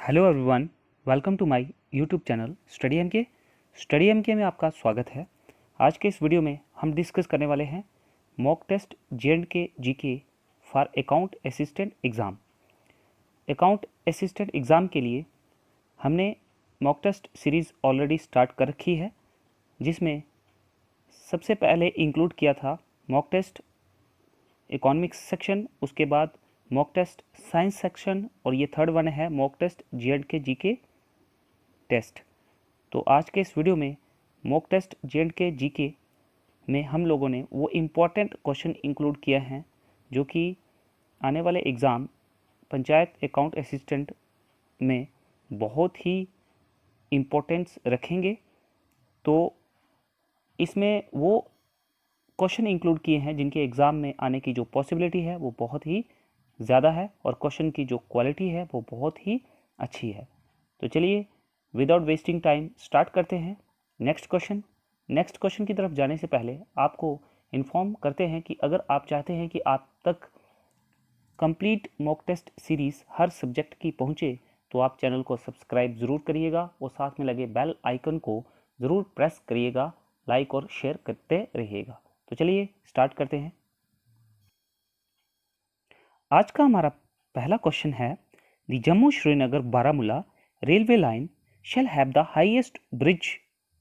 Hello everyone, welcome to my YouTube channel study M K में आपका स्वागत है। आज के इस वीडियो में हम डिस्कस करने वाले हैं mock test J&K GK for account assistant exam. Account assistant exam के लिए हमने mock test series already start कर रखी है, जिसमें सबसे पहले इंक्लूड किया था मॉक टेस्ट इकोनॉमिक्स सेक्शन, उसके बाद मॉक टेस्ट साइंस सेक्शन, और ये थर्ड वन है mock test J&K GK test. तो आज के इस वीडियो में मॉक टेस्ट J&K जीके में हम लोगों ने वो इम्पॉर्टेंट क्वेश्चन इंक्लूड किया है जो कि आने वाले एग्ज़ाम पंचायत अकाउंट असिस्टेंट में बहुत ही इम्पोर्टेंस रखेंगे। तो इसमें वो क्वेश्चन इंक्लूड किए हैं जिनके एग्ज़ाम में आने की जो पॉसिबिलिटी है वो बहुत ही ज़्यादा है और क्वेश्चन की जो क्वालिटी है वो बहुत ही अच्छी है। तो चलिए विदाउट वेस्टिंग टाइम स्टार्ट करते हैं नेक्स्ट क्वेश्चन की तरफ जाने से पहले आपको इन्फॉर्म करते हैं कि अगर आप चाहते हैं कि आप तक कंप्लीट मॉक टेस्ट सीरीज़ हर सब्जेक्ट की पहुंचे तो आप चैनल को सब्सक्राइब ज़रूर करिएगा और साथ में लगे बेल आइकन को ज़रूर प्रेस करिएगा, लाइक और शेयर करते रहिएगा। तो चलिए स्टार्ट करते हैं। आज का हमारा पहला क्वेश्चन है, the Jammu Srinagar Baramulla railway line shall have the highest bridge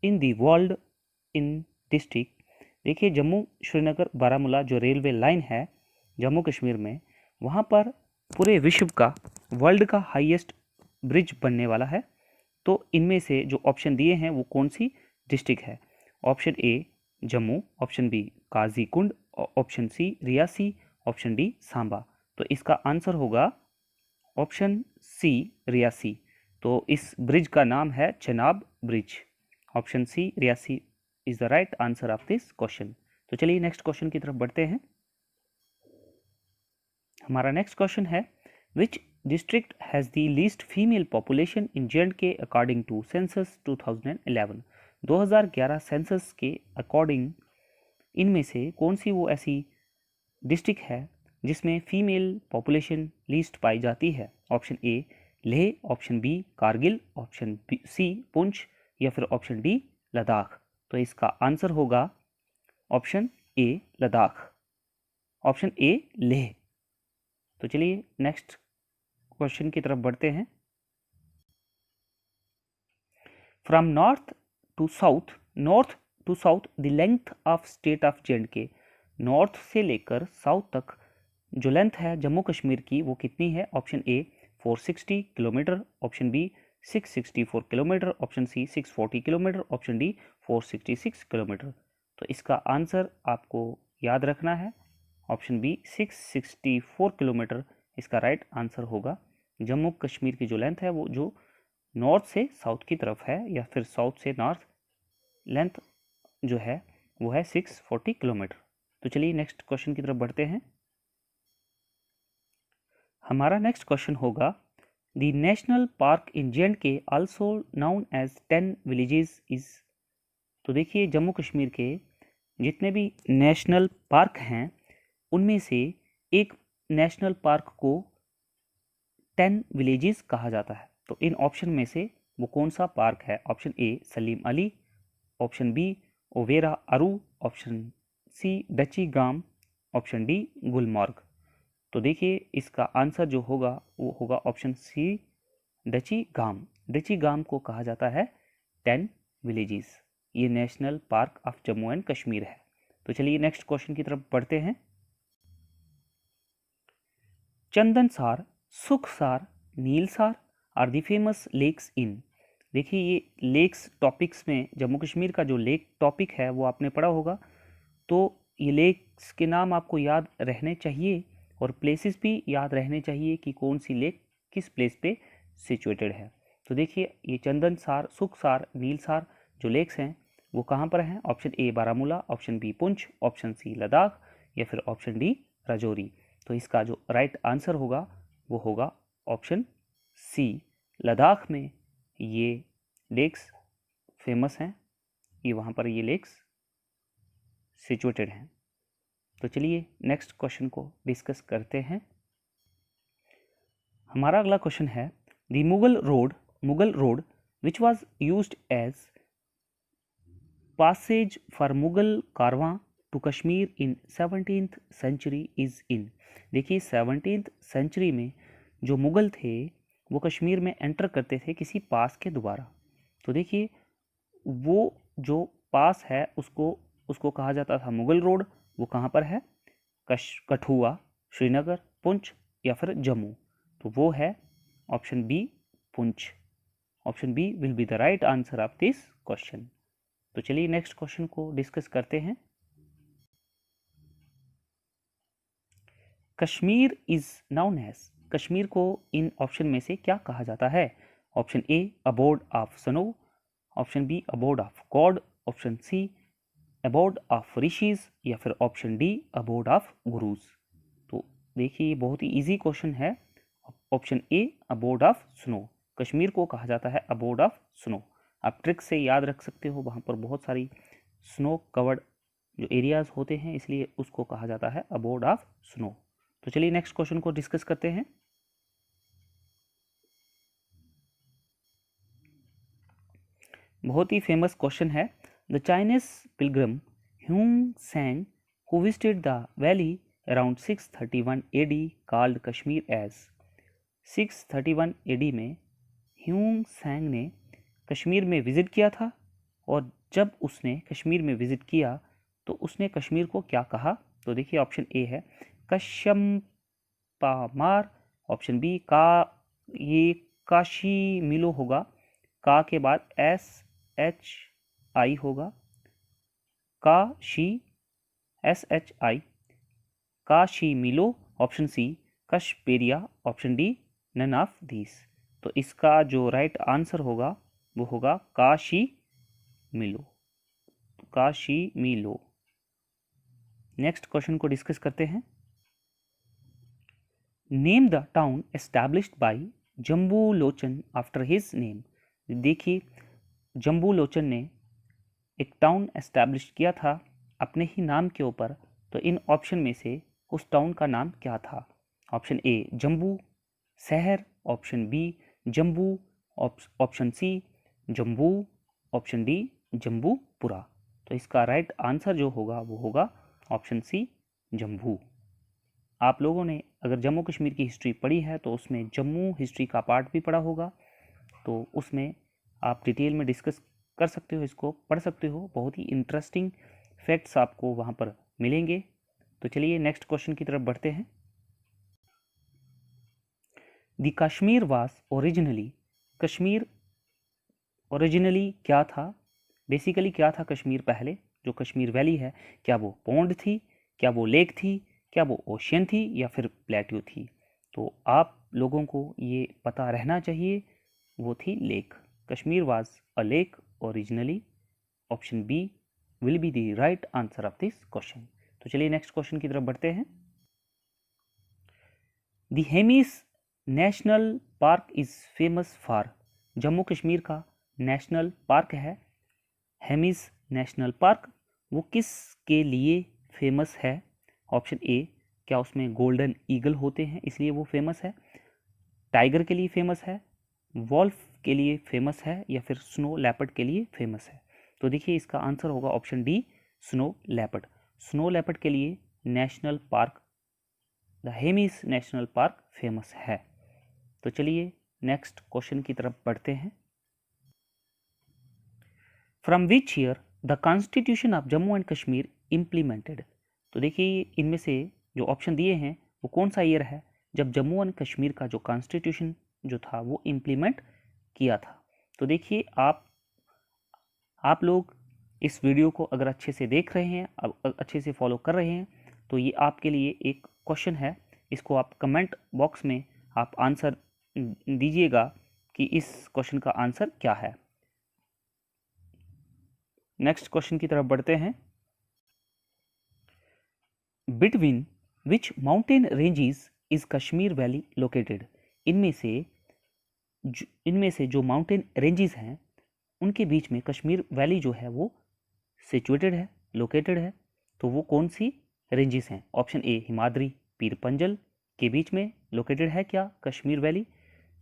in the world in district. देखिए, जम्मू श्रीनगर बारामूला जो रेलवे लाइन है जम्मू कश्मीर में, वहाँ पर पूरे विश्व का वर्ल्ड का हाईएस्ट ब्रिज बनने वाला है। तो इनमें से जो ऑप्शन दिए हैं वो कौन सी डिस्ट्रिक्ट है? Option A Jammu, option B Qazigund, option C Reasi, option D Samba. तो इसका आंसर होगा ऑप्शन सी रियासी। तो इस ब्रिज का नाम है Chenab bridge. Option C Reasi is the right answer of this question. तो चलिए नेक्स्ट क्वेश्चन की तरफ बढ़ते हैं। हमारा नेक्स्ट क्वेश्चन है, which district has the least female population in J&K according to census 2011। 2011 census के अकॉर्डिंग इनमें से कौन सी वो ऐसी डिस्ट्रिक्ट है जिसमें फीमेल पॉपुलेशन लीस्ट पाई जाती है? Option A Leh, option B Kargil, option C Poonch, या फिर ऑप्शन डी लद्दाख। तो इसका आंसर होगा option A Ladakh, option A Leh. तो चलिए नेक्स्ट क्वेश्चन की तरफ बढ़ते हैं। From north to south the length of state of J&K। North से लेकर साउथ तक जो लेंथ है जम्मू कश्मीर की वो कितनी है? Option A 460 kilometre, option B 664 kilometre, option C 640 kilometre, option D 466 kilometre. तो इसका आंसर आपको याद रखना है, ऑप्शन बी 664 किलोमीटर इसका राइट आंसर होगा। जम्मू कश्मीर की जो लेंथ है वो जो नॉर्थ से साउथ की तरफ है या फिर साउथ से नॉर्थ, लेंथ जो है वो है 640 किलोमीटर। तो चलिए नेक्स्ट क्वेश्चन की तरफ बढ़ते हैं। हमारा नेक्स्ट क्वेश्चन होगा, the national park in J&K also known as 10 villages is. तो देखिए, जम्मू कश्मीर के जितने भी नेशनल पार्क हैं उनमें से एक नेशनल पार्क को 10 विलेजेस कहा जाता है। तो इन ऑप्शन में से वो कौन सा पार्क है? Option A Salim Ali, option B Overa Aru, option C Dachigam, option D Gulmarg. तो देखिए, इसका आंसर जो होगा वो होगा option C Dachigam. Dachigam को कहा जाता है 10 विलेजेस। ये national park of Jammu and Kashmir है। तो चलिए नेक्स्ट क्वेश्चन की तरफ बढ़ते हैं। Chandansar, Sukhsar, Nilsar are the famous lakes in. देखिए, ये लेक्स टॉपिक्स में जम्मू कश्मीर का जो लेक टॉपिक है वो आपने पढ़ा होगा। तो ये लेक्स के नाम आपको याद रहने चाहिए और प्लेसेस भी याद रहने चाहिए कि कौन सी लेक किस प्लेस पे सिचुएटेड है। तो देखिए, ये चंदनसार, सुखसार, नीलसार जो लेक्स हैं वो कहाँ पर हैं? Option A Baramulla, option B Poonch, option C Ladakh, या फिर ऑप्शन डी राजौरी। तो इसका जो राइट आंसर होगा वो होगा ऑप्शन सी लद्दाख में ये लेक्स फेमस हैं, ये वहाँ पर ये लेक्स सिचुएटेड हैं। तो चलिए नेक्स्ट क्वेश्चन को डिस्कस करते हैं। हमारा अगला क्वेश्चन है, The Mughal road, which was used as passage for Mughal caravan to Kashmir in 17th century is in. देखिए 17th सेंचुरी में जो मुगल थे वो कश्मीर में एंटर करते थे किसी पास के द्वारा। तो देखिए वो जो पास है उसको कहा जाता था मुगल रोड। वो कहाँ पर है? कठुआ, श्रीनगर, पुंछ या फिर जम्मू। तो वो है option B, Poonch. Option B will be the right answer of this question. तो चलिए नेक्स्ट क्वेश्चन को डिस्कस करते हैं। Kashmir is known as, Kashmir को इन ऑप्शन में से क्या कहा जाता है? Option A abode of snow, option B abode of god, option C abode of rishis या फिर option D abode of gurus. तो देखिए बहुत ही इजी क्वेश्चन है। Option A abode of snow, Kashmir को कहा जाता है अबोर्ड ऑफ स्नो। आप ट्रिक से याद रख सकते हो, वहाँ पर बहुत सारी स्नो कवर्ड जो एरियाज होते हैं इसलिए उसको कहा जाता है अबोर्ड ऑफ स्नो। तो चलिए नेक्स्ट क्वेश्चन को डिस्कस करते हैं। बहुत ही फेमस क्वेश्चन है। The Chinese pilgrim Hiuen Tsang who visited the valley around 631 AD called Kashmir as. 631 AD में ह्यूंग सैंग ने कश्मीर में विजिट किया था और जब उसने कश्मीर में विजिट किया तो उसने कश्मीर को क्या कहा? तो देखिए ऑप्शन ए है कश्यपामार, ऑप्शन बी का, ये काशी मिलो होगा, का के बाद SHI होगा, Kashi SHI, Kashi Milo, option C Kashperia, option D none of these. तो इसका जो राइट आंसर होगा वो होगा काशी मिलो, काशी मिलो। नेक्स्ट क्वेश्चन को डिस्कस करते हैं। Name the town established by Jambu Lochan after his name. देखिए जम्बू लोचन ने एक टाउन एस्टैब्लिश किया था अपने ही नाम के ऊपर। तो इन ऑप्शन में से उस टाउन का नाम क्या था? Option A Jambu Shahar, option B Jambu, option C Jambu, option D Jambupura. तो इसका राइट आंसर जो होगा वो होगा ऑप्शन सी जम्बू। आप लोगों ने अगर जम्मू कश्मीर की हिस्ट्री पढ़ी है तो उसमें जम्मू हिस्ट्री का पार्ट भी पढ़ा होगा, तो उसमें आप डिटेल में डिस्कस कर सकते हो, इसको पढ़ सकते हो। बहुत ही इंटरेस्टिंग फैक्ट्स आपको वहाँ पर मिलेंगे। तो चलिए नेक्स्ट क्वेश्चन की तरफ बढ़ते हैं। The Kashmir was originally, Kashmir originally क्या था? बेसिकली क्या था कश्मीर पहले? जो कश्मीर वैली है क्या वो पौंड थी, क्या वो लेक थी, क्या वो ओशियन थी या फिर प्लेट्यू थी? तो आप लोगों को ये पता रहना चाहिए, वो थी lake. Kashmir was a lake originally. Option B will be the right answer of this question. तो चलिए नेक्स्ट क्वेश्चन की तरफ बढ़ते हैं। The Hemis national park is famous for, Jammu Kashmir का नेशनल पार्क है हेमिस नेशनल पार्क, वो किस के लिए फेमस है? ऑप्शन ए क्या उसमें गोल्डन ईगल होते हैं इसलिए वो फेमस है, टाइगर के लिए फेमस है, वॉल्फ के लिए फेमस है या फिर स्नो लेपर्ड के लिए फेमस है? तो देखिए इसका आंसर होगा option D snow leopard. Snow leopard के लिए national park the Hemis national park famous है। तो चलिए नेक्स्ट क्वेश्चन की तरफ बढ़ते हैं। From which year the constitution of Jammu and Kashmir implemented. तो देखिए इनमें से जो ऑप्शन दिए हैं वो कौन सा ईयर है जब जम्मू एंड कश्मीर का जो कॉन्स्टिट्यूशन जो था वो इम्प्लीमेंट किया था? तो देखिए आप लोग इस वीडियो को अगर अच्छे से देख रहे हैं, अच्छे से फॉलो कर रहे हैं, तो ये आपके लिए एक क्वेश्चन है। इसको आप कमेंट बॉक्स में आप आंसर दीजिएगा कि इस क्वेश्चन का आंसर क्या है। नेक्स्ट क्वेश्चन की तरफ बढ़ते हैं। Between which mountain ranges is Kashmir valley located. इनमें से जो माउंटेन रेंजेस हैं उनके बीच में कश्मीर वैली जो है वो सिचुएटेड है, लोकेटेड है। तो वो कौन सी रेंजेस हैं? ऑप्शन ए हिमाद्री पीर पंजल के बीच में लोकेटेड है क्या कश्मीर वैली,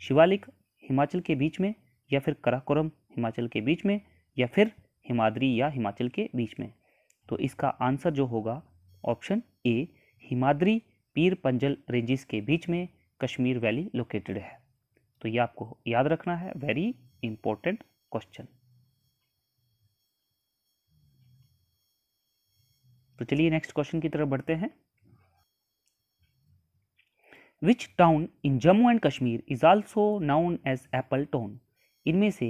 शिवालिक हिमाचल के बीच में, या फिर कराकोरम हिमाचल के बीच में, या फिर हिमाद्री या हिमाचल के बीच में? तो इसका आंसर जो होगा ऑप्शन ए, हिमाद्री पीर पंजल रेंजेस के बीच में कश्मीर वैली लोकेटेड है। तो ये आपको याद रखना है, वेरी इंपॉर्टेंट क्वेश्चन। तो चलिए नेक्स्ट क्वेश्चन की तरफ बढ़ते हैं। Which town in Jammu and Kashmir is also known as apple town? इनमें से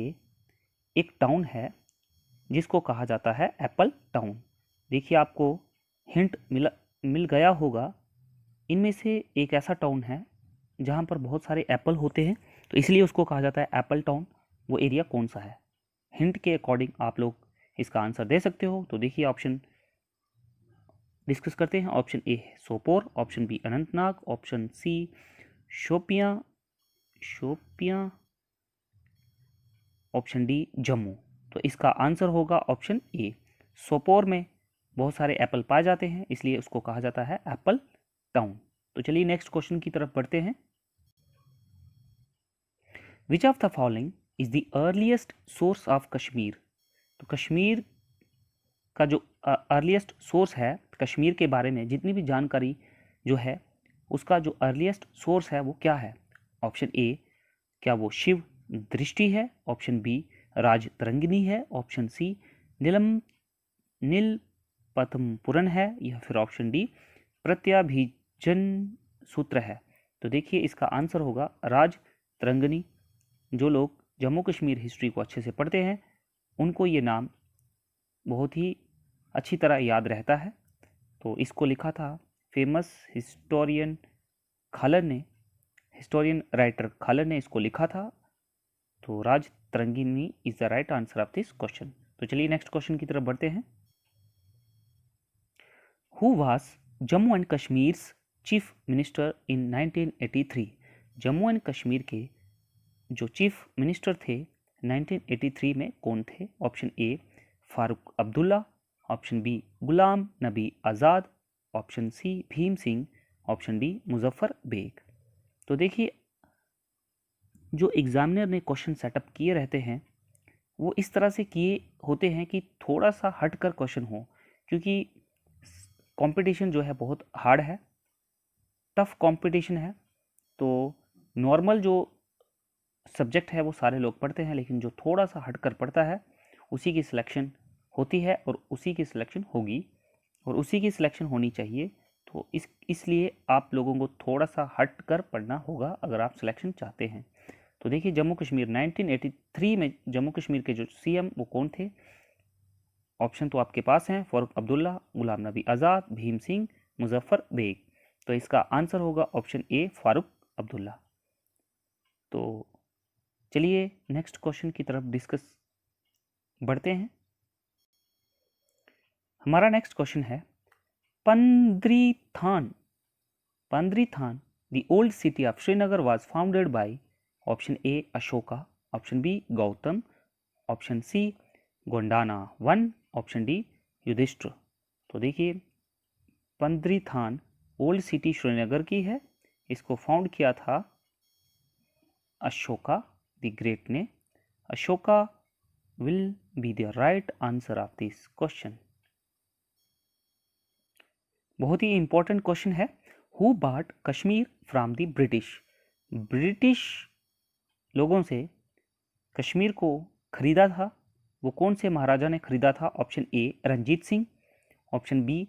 एक टाउन है जिसको कहा जाता है एप्पल टाउन। देखिए आपको हिंट मिल गया होगा। इनमें से एक ऐसा टाउन है जहाँ पर बहुत सारे एप्पल होते हैं, तो इसलिए उसको कहा जाता है एप्पल टाउन। वो एरिया कौन सा है? हिंट के अकॉर्डिंग आप लोग इसका आंसर दे सकते हो। तो देखिए ऑप्शन डिस्कस करते हैं। ऑप्शन ए है Sopore, option B Anantnag, option C Shopian, option D Jammu. तो इसका आंसर होगा ऑप्शन ए, सोपोर में बहुत सारे एप्पल पाए जाते हैं, इसलिए उसको कहा जाता है एप्पल टाउन। तो चलिए नेक्स्ट क्वेश्चन की तरफ बढ़ते हैं। Which of the following is the earliest source of Kashmir? तो कश्मीर का जो अर्लीस्ट सोर्स है, कश्मीर के बारे में जितनी भी जानकारी जो है उसका जो अर्लीस्ट सोर्स है वो क्या है? ऑप्शन ए, क्या वो शिव दृष्टि है? ऑप्शन बी, राज तरंगिनी है? ऑप्शन सी, नीलपथमपुरन है? या फिर ऑप्शन डी, प्रत्याभिजन सूत्र है? तो देखिए इसका आंसर होगा राज तरंगिनी। जो लोग जम्मू कश्मीर हिस्ट्री को अच्छे से पढ़ते हैं उनको ये नाम बहुत ही अच्छी तरह याद रहता है। तो इसको लिखा था फेमस हिस्टोरियन खालर ने, हिस्टोरियन राइटर खालर ने इसको लिखा था। तो Rajatarangini is the right answer of this question. तो चलिए नेक्स्ट क्वेश्चन की तरफ बढ़ते हैं। Who was Jammu and Kashmir's chief minister in 1983? Jammu and Kashmir के जो चीफ मिनिस्टर थे 1983 में कौन थे? Option A, Farooq Abdullah, option B, Ghulam Nabi Azad, option C, Bhim Singh, option D, Muzaffar Beg. तो देखिए जो एग्जामिनर ने क्वेश्चन सेटअप किए रहते हैं वो इस तरह से किए होते हैं कि थोड़ा सा हटकर क्वेश्चन हो, क्योंकि कंपटीशन जो है बहुत हार्ड है, टफ कंपटीशन है। तो नॉर्मल जो सब्जेक्ट है वो सारे लोग पढ़ते हैं, लेकिन जो थोड़ा सा हटकर पढ़ता है उसी की सिलेक्शन होती है और उसी की सिलेक्शन होगी और उसी की सिलेक्शन होनी चाहिए। तो इसलिए आप लोगों को थोड़ा सा हट कर पढ़ना होगा अगर आप सिलेक्शन चाहते हैं। तो देखिए जम्मू कश्मीर 1983 में जम्मू कश्मीर के जो सीएम वो कौन थे? ऑप्शन तो आपके पास हैं, फारूक अब्दुल्ला, गुलाम नबी आज़ाद, भीम सिंह, मुजफ्फर बेग। तो इसका आंसर होगा ऑप्शन ए, फारूक अब्दुल्ला। तो चलिए नेक्स्ट क्वेश्चन की तरफ डिस्कस बढ़ते हैं। हमारा नेक्स्ट क्वेश्चन है Pandrethan the old city of Srinagar was founded by? Option A Ashoka, option B Gautam, option C Gondana one, option D Yudhishthir. तो देखिए पंद्रीथान ओल्ड सिटी श्रीनगर की है, इसको फाउंड किया था अशोका द ग्रेट ने। Ashoka will be the right answer of this question। बहुत ही इंपॉर्टेंट क्वेश्चन है। Who bought Kashmir from the British? British लोगों से कश्मीर को खरीदा था, वो कौन से महाराजा ने खरीदा था? Option A Ranjit Singh, option B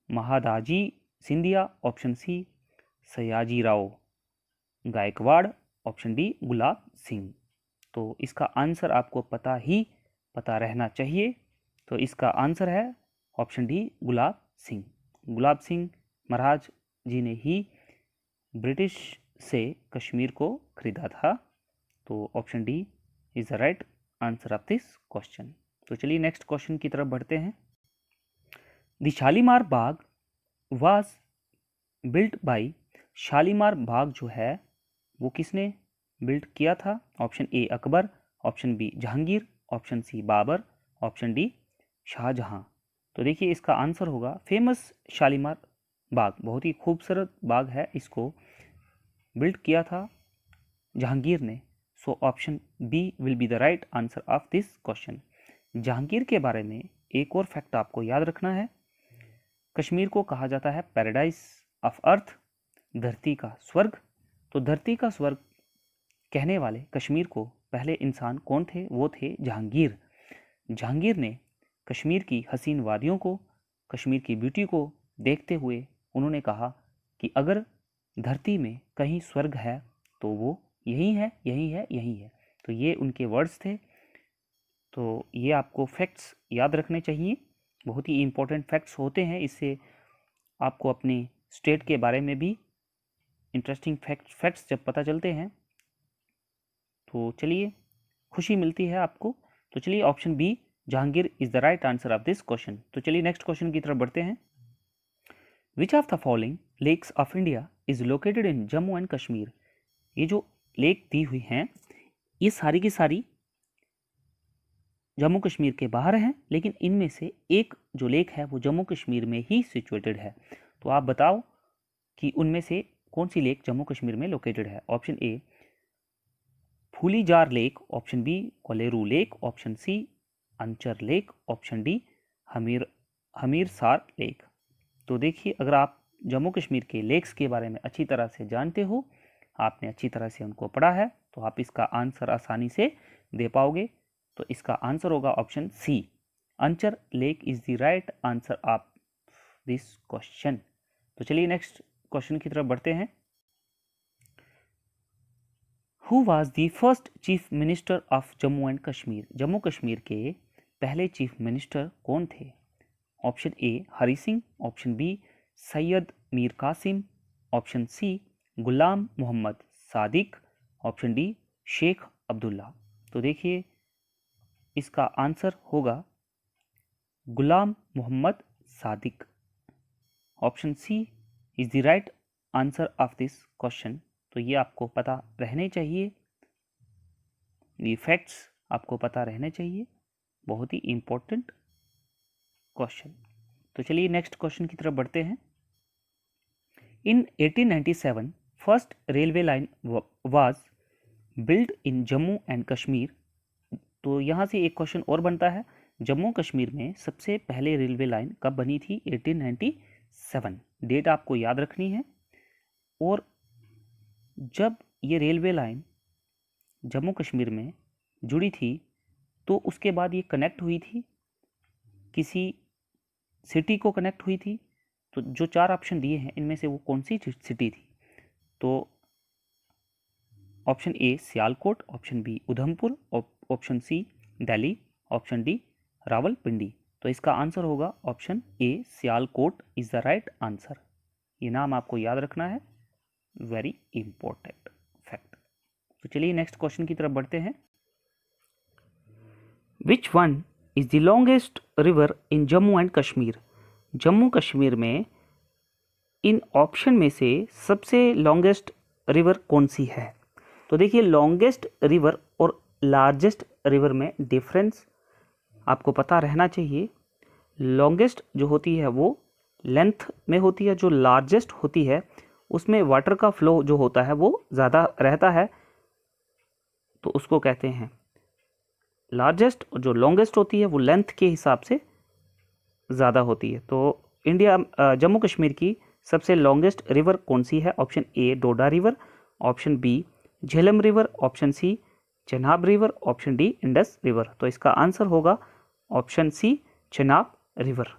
Mahadaji Scindia, option C Sayaji Rao Gaekwad, option D Gulab Singh. तो इसका आंसर आपको पता रहना चाहिए। तो इसका आंसर है ऑप्शन डी गुलाब सिंह। गुलाब सिंह महाराज जी ने ही ब्रिटिश से कश्मीर को खरीदा था। तो option D is the right answer of this question. तो चलिए नेक्स्ट क्वेश्चन की तरफ बढ़ते हैं। The Shalimar Bagh was built by? Shalimar Bagh जो है वो किसने बिल्ड किया था? Option A Akbar, option B Jahangir, option C Babur, option D Shahjahan. तो देखिए इसका आंसर होगा फेमस शालीमार बाग, बहुत ही खूबसूरत बाग है, इसको बिल्ड किया था जहांगीर ने so option B will be the right answer of this question. Jahangir के बारे में एक और फैक्ट आपको याद रखना है। कश्मीर को कहा जाता है पैराडाइज ऑफ अर्थ, धरती का स्वर्ग। तो धरती का स्वर्ग कहने वाले कश्मीर को पहले इंसान कौन थे? वो थे जहांगीर। जहांगीर ने कश्मीर की हसीन वादियों को, कश्मीर की ब्यूटी को देखते हुए उन्होंने कहा कि अगर धरती में कहीं स्वर्ग है तो वो यही है, यही है, यही है। तो ये उनके वर्ड्स थे। तो ये आपको फैक्ट्स याद रखने चाहिए, बहुत ही इंपॉर्टेंट फैक्ट्स होते हैं। इससे आपको अपने स्टेट के बारे में भी इंटरेस्टिंग फैक्ट्स जब पता चलते हैं तो चलिए खुशी मिलती है आपको। तो चलिए option B Jahangir is the right answer of this question. तो चलिए नेक्स्ट क्वेश्चन की तरफ बढ़ते हैं। Which of the following lakes of India is located in Jammu and Kashmir? ये जो लेक दी हुई हैं ये सारी की सारी जम्मू कश्मीर के बाहर हैं, लेकिन इनमें से एक जो लेक है वो जम्मू कश्मीर में ही सिचुएटेड है। तो आप बताओ कि उनमें से कौन सी लेक जम्मू कश्मीर में लोकेटेड है। Option A Phulizar lake, option B Kolleru lake, option C Anchar lake, option D Hamirsar lake. तो देखिए अगर आप जम्मू कश्मीर के लेक्स के बारे में अच्छी तरह से जानते हो, आपने अच्छी तरह से उनको पढ़ा है, तो आप इसका आंसर आसानी से दे पाओगे। तो इसका आंसर होगा option C, Anchar lake is the right answer of this question. तो चलिए नेक्स्ट क्वेश्चन की तरफ बढ़ते हैं। Who was the first chief minister of Jammu and Kashmir? Jammu Kashmir के पहले चीफ मिनिस्टर कौन थे? Option A Hari Singh, option B Syed Mir Qasim, option C Ghulam Mohammad Sadiq, option D Sheikh Abdullah. तो देखिए इसका आंसर होगा Ghulam Mohammad Sadiq. Option C is the right answer of this question. तो ये आपको पता रहने चाहिए, ये फैक्ट्स आपको पता रहने चाहिए, बहुत ही इंपॉर्टेंट क्वेश्चन। तो चलिए नेक्स्ट क्वेश्चन की तरफ बढ़ते हैं। इन 1897 first railway line was build in Jammu and Kashmir. तो यहाँ से एक क्वेश्चन और बनता है, जम्मू कश्मीर में सबसे पहले रेलवे लाइन कब बनी थी? 1897 डेट आपको याद रखनी है। और जब ये रेलवे लाइन जम्मू कश्मीर में जुड़ी थी तो उसके बाद ये कनेक्ट हुई थी, किसी सिटी को कनेक्ट हुई थी। तो जो चार ऑप्शन दिए हैं इनमें से वो कौन सी सिटी थी? तो option A Sialkot, option B Udhampur, option C Delhi, option D Rawalpindi. तो इसका आंसर होगा option A Sialkot is the right answer. ये नाम आपको याद रखना है, वेरी इंपॉर्टेंट फैक्ट। तो चलिए नेक्स्ट क्वेश्चन की तरफ बढ़ते हैं। Which one is the longest river in Jammu and Kashmir? Jammu Kashmir में इन ऑप्शन में से सबसे लॉन्गेस्ट रिवर कौन सी है? तो देखिए लॉन्गेस्ट रिवर और लार्जेस्ट रिवर में डिफरेंस आपको पता रहना चाहिए। लॉन्गेस्ट जो होती है वो लेंथ में होती है, जो लार्जेस्ट होती है उसमें वाटर का फ्लो जो होता है वो ज़्यादा रहता है, तो उसको कहते हैं लार्जेस्ट। और जो लॉन्गेस्ट होती है वो लेंथ के हिसाब से ज़्यादा होती है। तो जम्मू कश्मीर की सबसे लॉन्गेस्ट रिवर कौन सी है? Option A Doda river, option B Jhelum river, option C Chenab river, option D Indus river. तो इसका आंसर होगा option C Chenab river.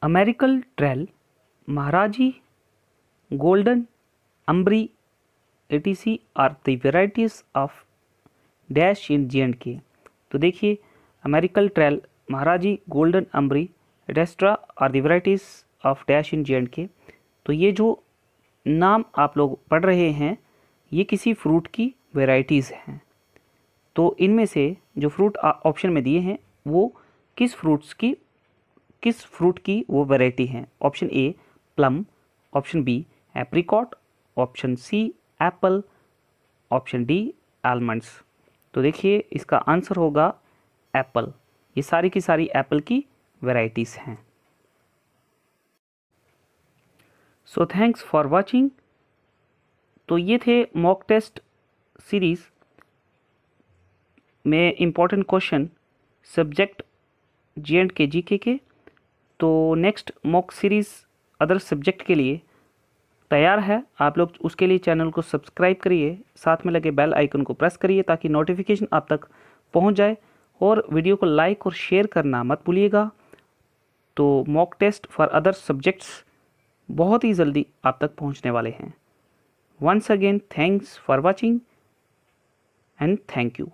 American trail, Maharaji, golden Ambri etc are the varieties of dash in J&K। तो देखिए American trail, Maharaji, golden Ambri etcetera are the varieties of dash in J&K। तो ये जो नाम आप लोग पढ़ रहे हैं ये किसी फ्रूट की वेराइटीज़ हैं। तो इनमें से जो फ्रूट ऑप्शन में दिए हैं वो किस फ्रूट की वो वैरायटी हैं? Option A plum, option B apricot, option C apple, option D almonds. तो देखिए इसका आंसर होगा एप्पल। ये सारी की सारी एप्पल की वैरायटीज़ हैं। So thanks for watching. तो ये थे मॉक टेस्ट सीरीज़ में important question subject J&K GK के। तो next mock series other subject के लिए तैयार है। आप लोग उसके लिए चैनल को सब्सक्राइब करिए, साथ में लगे बेल आइकन को प्रेस करिए ताकि नोटिफिकेशन आप तक पहुंच जाए, और वीडियो को लाइक और शेयर करना मत भूलिएगा। तो mock test for other subjects बहुत ही जल्दी आप तक पहुंचने वाले हैं। Once again thanks for watching and thank you.